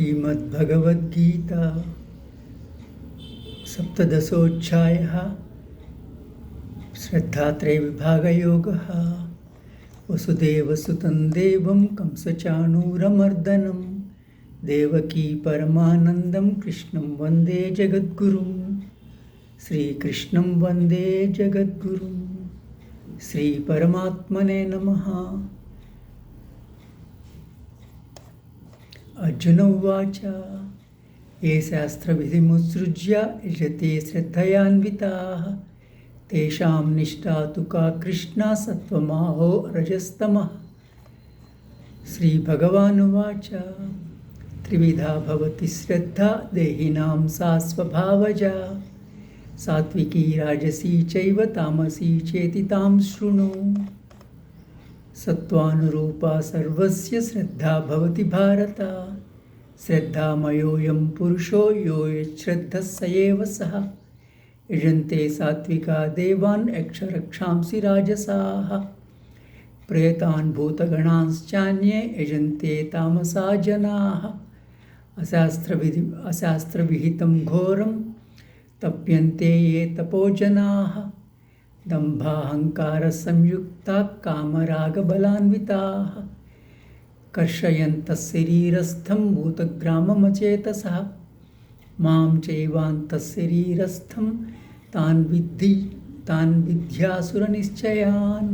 श्रीमद्भगवद्गीता सप्तदशोऽध्यायः श्रद्धात्रयविभागयोगः। वसुदेवसुतं देवं कंसचाणूरमर्दनं देवकी परमानन्दं कृष्णं वन्दे जगद्गुरुं। श्रीकृष्णं वन्दे जगद्गुरुं। श्रीपरमात्मने नमः। अर्जुन उवाच ये शास्त्रविधिमुत्सृज्य यजते श्रद्धयान्विताः तेषां निष्ठा तु का कृष्णा सत्त्वमाहो रजस्तमः। श्रीभगवानुवाच त्रिविधा भवति श्रद्धा देहिनां सा स्वभावजा सात्विकी राजसी चैव तामसी चेति तां शृणु। सत्त्वानुरूपा सर्वस्य श्रद्धा भवति भारत। श्रद्धामयोऽयं पुरुषो यो यच्छ्रद्धः स एव सः। यजन्ते सात्विका देवान् यक्षरक्षांसि राजसाः प्रेतान् भूतगणांश्चान्ये यजन्ते तामसा जनाः। अशास्त्रविहितं घोरं तप्यन्ते ये तपोजनाः दम्भाहङ्कारसंयुक्ताः कामरागबलान्विताः कर्षयन्तः शरीरस्थं भूतग्राममचेतसः मां चैवान्तः शरीरस्थं तान् विद्यासुरनिश्चयान्।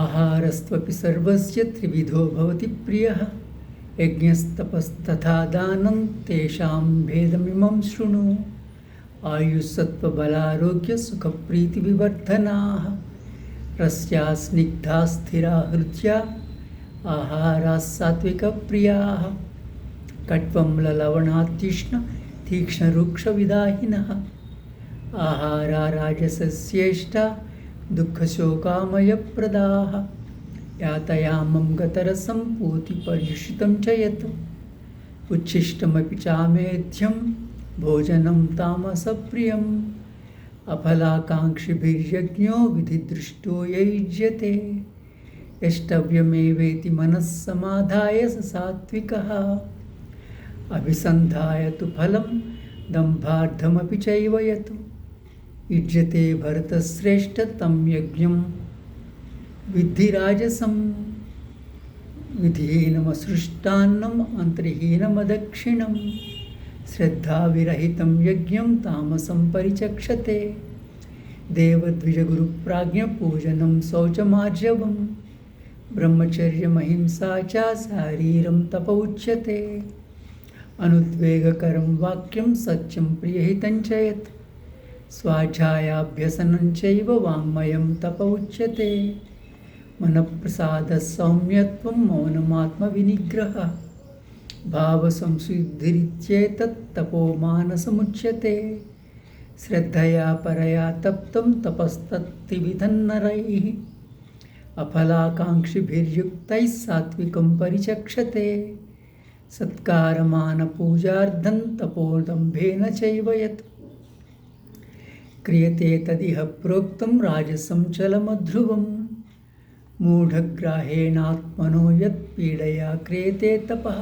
आहारस्त्वपि सर्वस्य त्रिविधो भवति प्रियः यज्ञस्तपस्तथा दानं तेषां भेदमिमं शृणु। आयुस्सत्त्वबलारोग्यसुखप्रीतिविवर्धनाः रस्याः स्निग्धा स्थिरा हृद्या आहाराः सात्विकप्रियाः कट्वं ललवणात्युष्ण तीक्ष्णरुक्षविदाहिनः आहारा राजसस्येष्टा दुःखशोकामयप्रदाः यातयामं गतरसं पूतिपर्युषितं च यत् उच्छिष्टमपि चामेध्यं भोजनं तामसप्रियम् अफलाकाङ्क्षिभिर्यज्ञो विधिदृष्टो य युज्यते यष्टव्यमेवेति मनः समाधाय स सात्विकः। अभिसन्धाय तु फलं दम्भार्थमपि चैव यत् युज्यते भरतश्रेष्ठ तं यज्ञं विद्धि राजसम्। विधिहीनमसृष्टान्नं मन्त्रहीनमदक्षिणम् श्रद्धाविरहितं यज्ञं तामसं परिचक्षते। देवद्विजगुरुप्राज्ञपूजनं शौचमार्जवं ब्रह्मचर्यमहिंसा च शारीरं तप उच्यते। अनुद्वेगकरं वाक्यं सत्यं प्रियहितं च यत् स्वाध्यायाभ्यसनं चैव वाङ्मयं तप उच्यते। मनःप्रसादः सौम्यत्वं मौनमात्मविनिग्रहः भावसंशुद्धिरित्येतत् तपोमानसमुच्यते। श्रद्धया परया तप्तं तपस्तत्त्रिविधन्नरैः अफलाकाङ्क्षिभिर्युक्तैः सात्विकं परिचक्षते। सत्कारमानपूजार्थं तपोदम्भेन चैव यत् क्रियते तदिह प्रोक्तं राजसं चलमध्रुवम्। मूढग्राहेणात्मनो यत् पीडया क्रियते तपः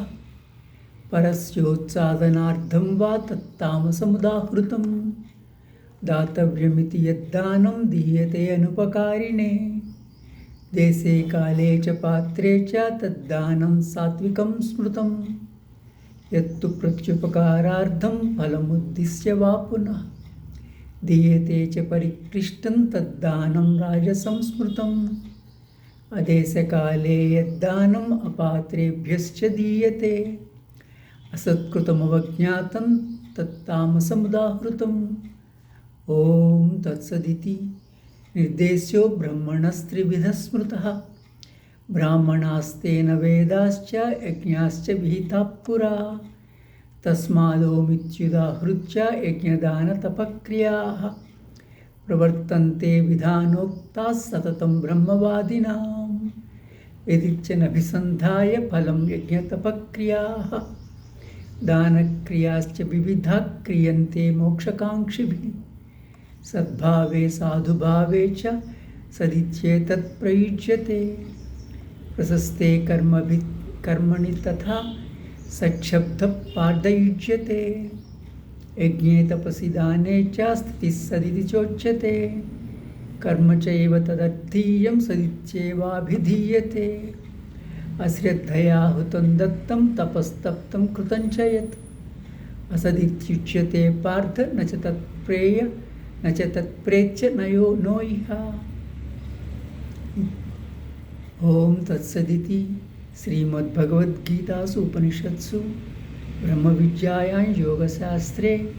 परस्योत्सादनार्थं वा तत्तामसमुदाहृतं। दातव्यमिति यद्दानं दीयते अनुपकारिणे देशे काले च पात्रे च तद्दानं सात्विकं स्मृतं। यत्तु प्रत्युपकारार्थं फलमुद्दिश्य वा पुनः दीयते च परिक्लिष्टं तद्दानं राजसं स्मृतम्। अदेशकाले यद्दानम् अपात्रेभ्यश्च दीयते असत्कृतमवज्ञातं तत्तामसमुदाहृतम्। ॐ तत्सदिति। निर्देश्यो ब्रह्मणस्त्रिविधः स्मृतः ब्राह्मणास्तेन वेदाश्च यज्ञाश्च विहिताः पुरा तस्मादोमित्युदाहृत्य यज्ञदानतपक्रियाः प्रवर्तन्ते विधानोक्ताः सततं ब्रह्मवादिनां। यदिच्छनभिसन्धाय फलं यज्ञतपक्रियाः दानक्रियाश्च विविधाः क्रियन्ते मोक्षकाङ्क्षिभिः। सद्भावे साधुभावे च सदित्येतत् प्रयुज्यते। प्रशस्ते कर्मणि तथा सच्छब्दपादयुज्यते। यज्ञे तपसि दाने च स्थितिः सदिति चोच्यते। कर्म चैव तदर्थीयं सदित्येवाभिधीयते। अश्रद्धया हुतं दत्तं तपस्तप्तं कृतं च यत् असदित्युच्यते पार्थ न च तत्प्रेय न च तत्प्रेत्य नो इह। ओम तत्सदिति श्रीमद्भगवद्गीतासु उपनिषत्सु ब्रह्मविद्यायां योगशास्त्रे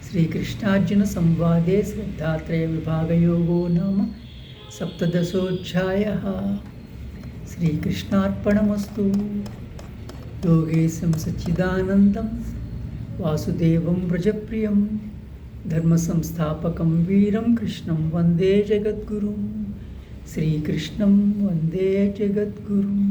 श्रीकृष्णार्जुनसंवादे श्रद्धात्रयविभागयोगो नाम सप्तदशोऽध्यायः। श्रीकृष्णार्पणमस्तु। योगेशं सच्चिदानन्दं वासुदेवं व्रजप्रियं धर्मसंस्थापकं वीरं कृष्णं वन्दे जगद्गुरुं। श्रीकृष्णं वन्दे जगद्गुरुम्।